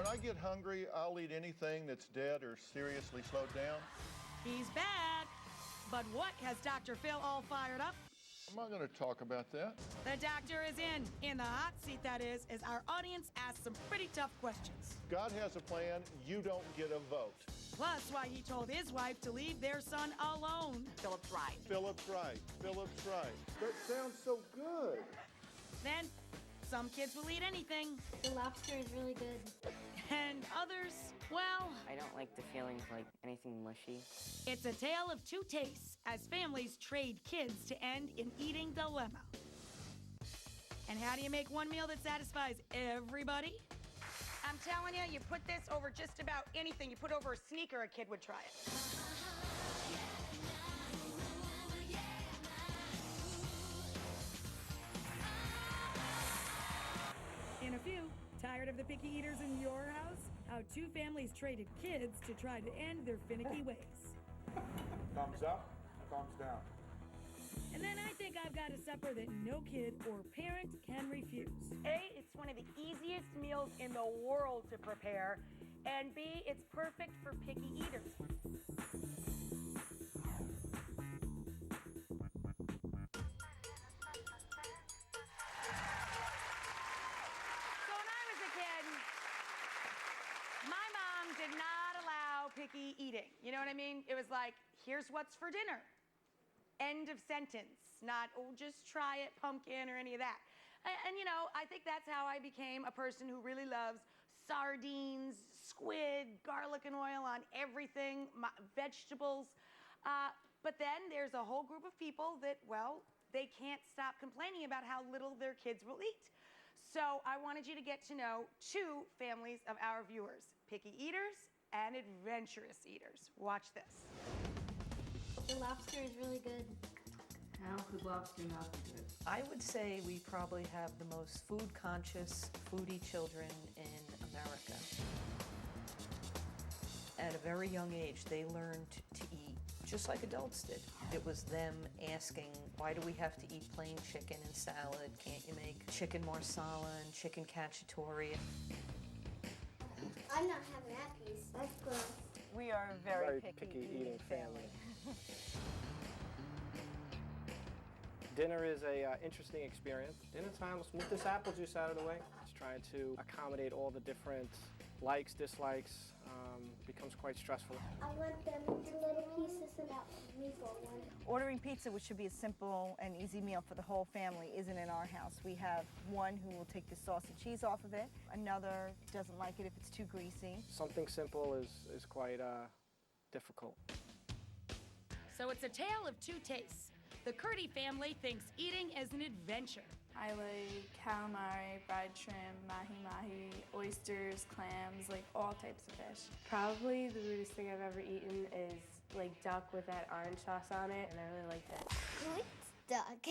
When I get hungry, I'll eat anything that's dead or seriously slowed down. He's back. But what has Dr. Phil all fired up? I'm not going to talk about that. The doctor is in the hot seat, that is, as our audience asks some pretty tough questions. God has a plan. You don't get a vote. Plus, why he told his wife to leave their son alone. Philip's right. Philip's right. Philip's right. That sounds so good. Then, some kids will eat anything. The lobster is really good. And others, well... I don't like the feeling of, like, anything mushy. It's a tale of two tastes as families trade kids to end in eating dilemma. And how do you make one meal that satisfies everybody? I'm telling you, you put this over just about anything. You put over a sneaker, a kid would try it. In a few, tired of the picky eaters in your house? How two families traded kids to try to end their finicky ways. Thumbs up, thumbs down. And then I think I've got a supper that no kid or parent can refuse. A, it's one of the easiest meals in the world to prepare. And B, it's perfect for picky eaters. Did not allow picky eating. You know what I mean? It was like, here's what's for dinner. End of sentence. Not, oh, just try it, pumpkin, or any of that. And you know, I think that's how I became a person who really loves sardines, squid, garlic and oil on everything, vegetables. But then there's a whole group of people that, well, they can't stop complaining about how little their kids will eat. So I wanted you to get to know two families of our viewers, picky eaters and adventurous eaters. Watch this. The lobster is really good. How could lobster not be good? I would say we probably have the most food-conscious, foodie children in America. At a very young age, they learned to eat just like adults did. It was them asking, why do we have to eat plain chicken and salad? Can't you make chicken marsala and chicken cacciatore? I'm not having that piece. That's gross. We are a very picky eating family. Dinner is a interesting experience. Dinner time, let's move this apple juice out of the way. Just trying to accommodate all the different likes, dislikes, becomes quite stressful. I want them to little pieces and that meatball one. Ordering pizza, which should be a simple and easy meal for the whole family, isn't in our house. We have one who will take the sauce and cheese off of it. Another doesn't like it if it's too greasy. Something simple is quite difficult. So it's a tale of two tastes. The Kurttis family thinks eating is an adventure. I like calamari, fried shrimp, mahi-mahi, oysters, clams, like all types of fish. Probably the weirdest thing I've ever eaten is like duck with that orange sauce on it, and I really like that. What's duck?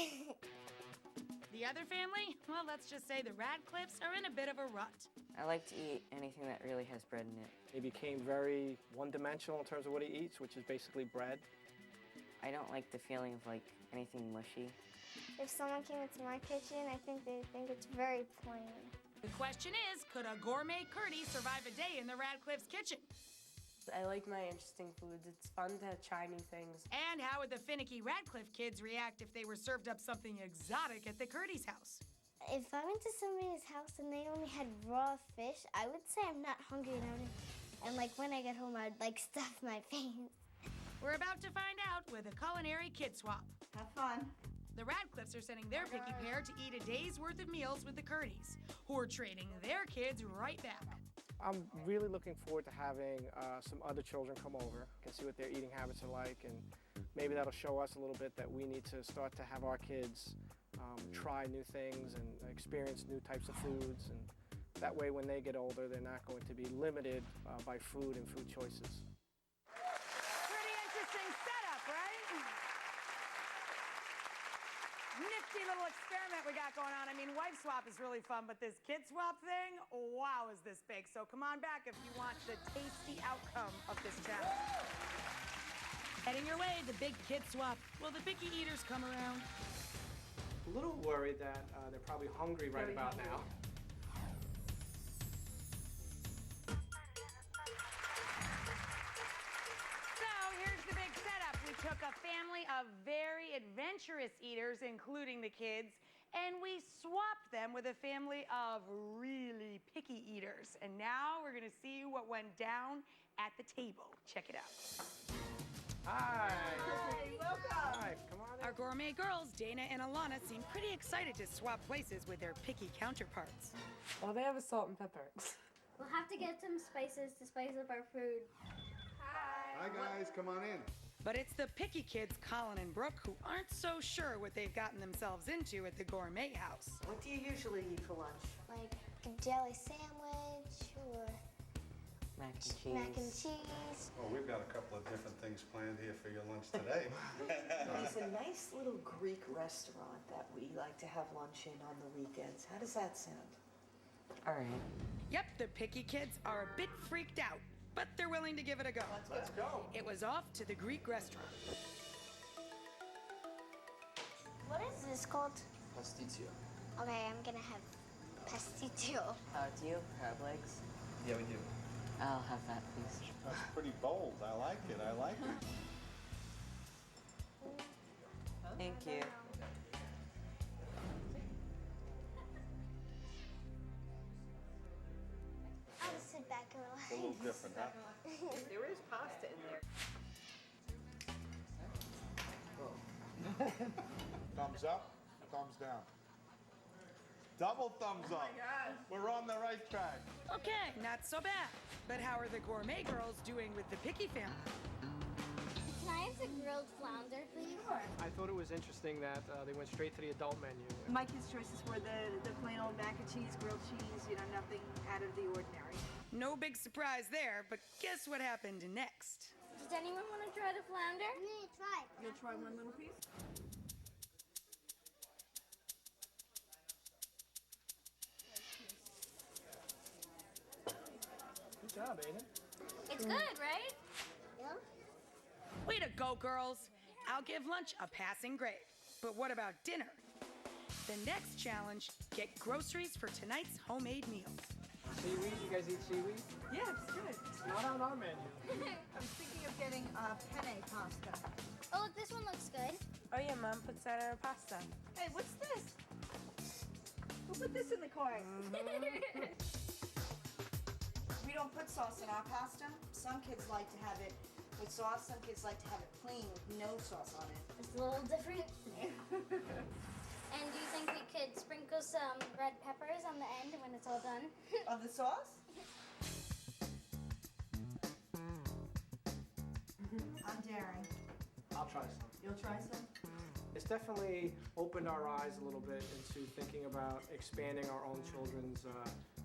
The other family? Well, let's just say the Radcliffes are in a bit of a rut. I like to eat anything that really has bread in it. He became very one-dimensional in terms of what he eats, which is basically bread. I don't like the feeling of, like, anything mushy. If someone came into my kitchen, I think they'd think it's very plain. The question is, could a gourmet Kurttis survive a day in the Radcliffe's kitchen? I like my interesting foods. It's fun to try new things. And how would the finicky Radcliffe kids react if they were served up something exotic at the Kurttis house? If I went to somebody's house and they only had raw fish, I would say I'm not hungry enough. And like when I get home, I'd like stuff my face. We're about to find out with a culinary kid swap. Have fun. The Radcliffes are sending their picky pair to eat a day's worth of meals with the Kurttis, who are trading their kids right back. I'm really looking forward to having some other children come over and see what their eating habits are like, and maybe that'll show us a little bit that we need to start to have our kids try new things and experience new types of foods, and that way when they get older, they're not going to be limited by food and food choices. Nifty little experiment we got going on. I mean, wife swap is really fun, but this kid swap thing, wow, is this big. So come on back if you want the tasty outcome of this challenge. Heading your way, the big kid swap. Will the picky eaters come around? A little worried that they're probably hungry right about now. adventurous eaters, including the kids, and we swapped them with a family of really picky eaters. And now we're gonna see what went down at the table. Check it out. Hi. Hi, welcome. Hi, come on in. Our gourmet girls, Dana and Alana, seem pretty excited to swap places with their picky counterparts. Well, they have a salt and pepper. We'll have to get some spices to spice up our food. Hi, guys. Come on in. But it's the picky kids, Colin and Brooke, who aren't so sure what they've gotten themselves into at the gourmet house. What do you usually eat for lunch? Like a jelly sandwich or Mac and cheese. mac and cheese. Well, we've got a couple of different things planned here for your lunch today. There's a nice little Greek restaurant that we like to have lunch in on the weekends. How does that sound? All right. Yep, the picky kids are a bit freaked out, but they're willing to give it a go. Let's go. It was off to the Greek restaurant. What is this called? Pasticcio. Okay, I'm gonna have pasticcio. Do you? Crab legs? Yeah, we do. I'll have that, please. That's pretty bold. I like it. I like it. Thank you. I'll just sit back and relax. A little different, huh? There is pasta in there. Thumbs up, thumbs down. Double thumbs up. We're on the right track. Okay, not so bad. But how are the gourmet girls doing with the picky family? Can I have the grilled flounder, please? I thought it was interesting that they went straight to the adult menu. My kids' choices were the plain old mac and cheese, grilled cheese, nothing out of the ordinary. No big surprise there, but guess what happened next? Does anyone want to try the flounder? Me, try. You'll try one little piece? Good job, Aiden. It's good, right? Yeah. Way to go, girls. I'll give lunch a passing grade. But what about dinner? The next challenge, get groceries for tonight's homemade meals. Seaweed? You guys eat seaweed? Yeah, it's good. It's not on our menu. I was thinking of getting penne pasta. Oh, look, this one looks good. Oh yeah, Mom puts that in her pasta. Hey, what's this? Who put this in the cart? We don't put sauce in our pasta. Some kids like to have it with sauce. Some kids like to have it plain with no sauce on it. It's a little different. And do you think we could sprinkle some red peppers on the end when it's all done? Of the sauce? I'm daring. I'll try some. You'll try some? It's definitely opened our eyes a little bit into thinking about expanding our own children's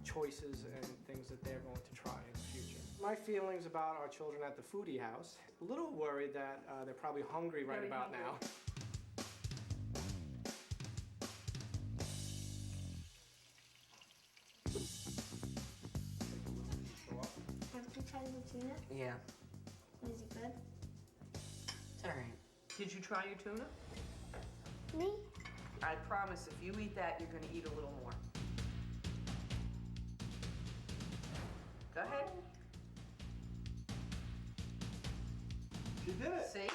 choices and things that they're going to try in the future. My feelings about our children at the foodie house, a little worried that they're probably hungry right about now. Have you tried the tuna? Yeah. Is it good? It's all right. Did you try your tuna? Me? I promise if you eat that, you're gonna eat a little more. Go ahead. She did it. See?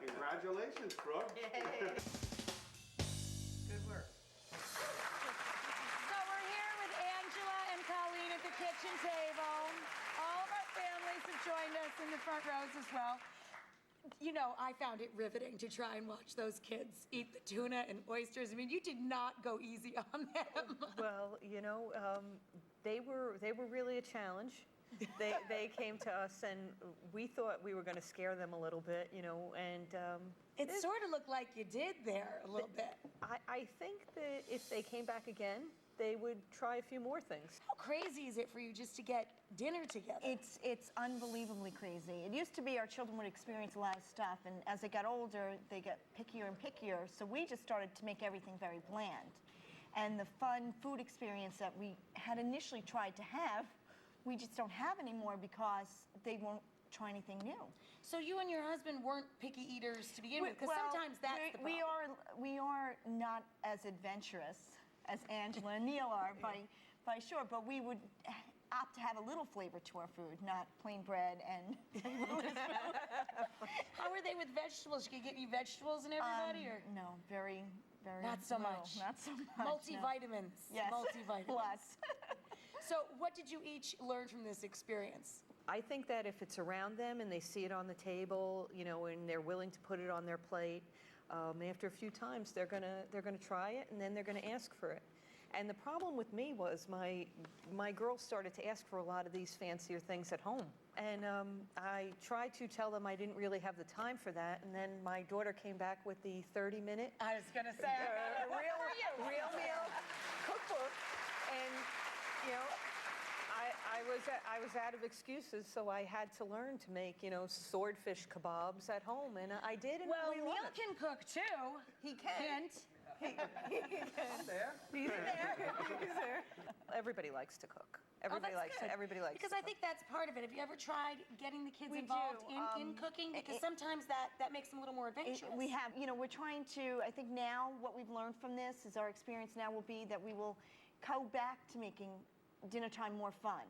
Congratulations, Brooke. Good work. So we're here with Angela and Colleen at the kitchen table. All of our families have joined us in the front rows as well. I found it riveting to try and watch those kids eat the tuna and oysters. I mean, you did not go easy on them. Well, they were really a challenge. They came to us and we thought we were going to scare them a little bit, and It sort of looked like you did there a little bit. I think that if they came back again, they would try a few more things. How crazy is it for you just to get dinner together? It's unbelievably crazy. It used to be our children would experience a lot of stuff, and as they got older, they got pickier and pickier, so we just started to make everything very bland. And the fun food experience that we had initially tried to have, we just don't have anymore because they won't try anything new. So you and your husband weren't picky eaters to begin with, because sometimes that's the problem. We are not as adventurous as Angela and Neil are, by sure, but we would opt to have a little flavor to our food, not plain bread and How are they with vegetables? Can you get you vegetables and everybody? Or no, very, very not so little. much. Not so much. Multivitamins. No. Yes. Multivitamins. Lots. So, what did you each learn from this experience? I think that if it's around them and they see it on the table, you know, and they're willing to put it on their plate, after a few times they're gonna try it, and then they're gonna ask for it. And the problem with me was my girls started to ask for a lot of these fancier things at home, and I tried to tell them I didn't really have the time for that. And then my daughter came back with the 30-minute. I was gonna say, real meal cookbook, and you know. I was out of excuses, so I had to learn to make, you know, swordfish kebabs at home, and I did. And well, we Neil loved it. can cook too. He can. Hint. He's there. He's there. Everybody likes to cook. Everybody likes. Good. Everybody likes. Because to I think that's part of it. Have you ever tried getting the kids We involved do. in cooking? Because sometimes that makes them a little more adventurous. We have, you know, we're trying to, I think now what we've learned from this is our experience now will be that we will go back to making dinner time more fun.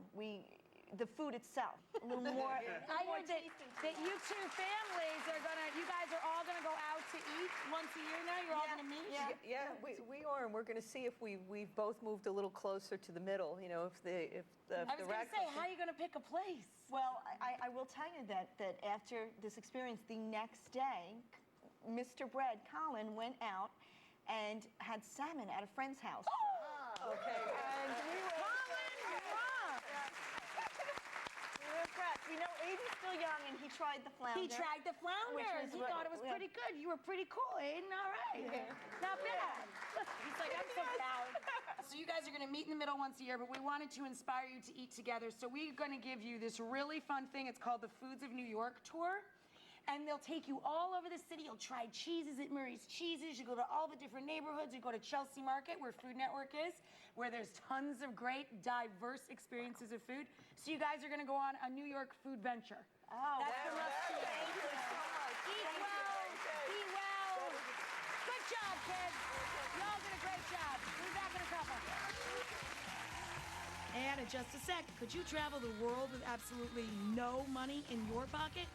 The food itself, a little more. I heard that you two families you guys are all gonna go out to eat once a year now. You're all gonna meet. Yeah, we are, and we're going to see if we've both moved a little closer to the middle. You know, if the I was gonna say, how are you gonna pick a place? Well, I will tell you that after this experience, the next day, Mr. Bread, Colin, went out and had salmon at a friend's house. Oh! Okay. And we were impressed. We know Aiden's still young, and he tried the flounder. He tried the flounder. He thought it was pretty good. You were pretty cool, Aiden. All right. Yeah. Not bad. He's like, I'm so proud. So you guys are going to meet in the middle once a year, but we wanted to inspire you to eat together. So we're going to give you this really fun thing. It's called the Foods of New York tour. And they'll take you all over the city. You'll try cheeses at Murray's Cheeses. You go to all the different neighborhoods. You go to Chelsea Market, where Food Network is, where there's tons of great, diverse experiences of food. So you guys are going to go on a New York food venture. Oh, that's the rest of it. Thank you so much. Eat well. Be well. Good job, kids. Y'all did a great job. We'll be back in a couple. And in just a sec, could you travel the world with absolutely no money in your pocket?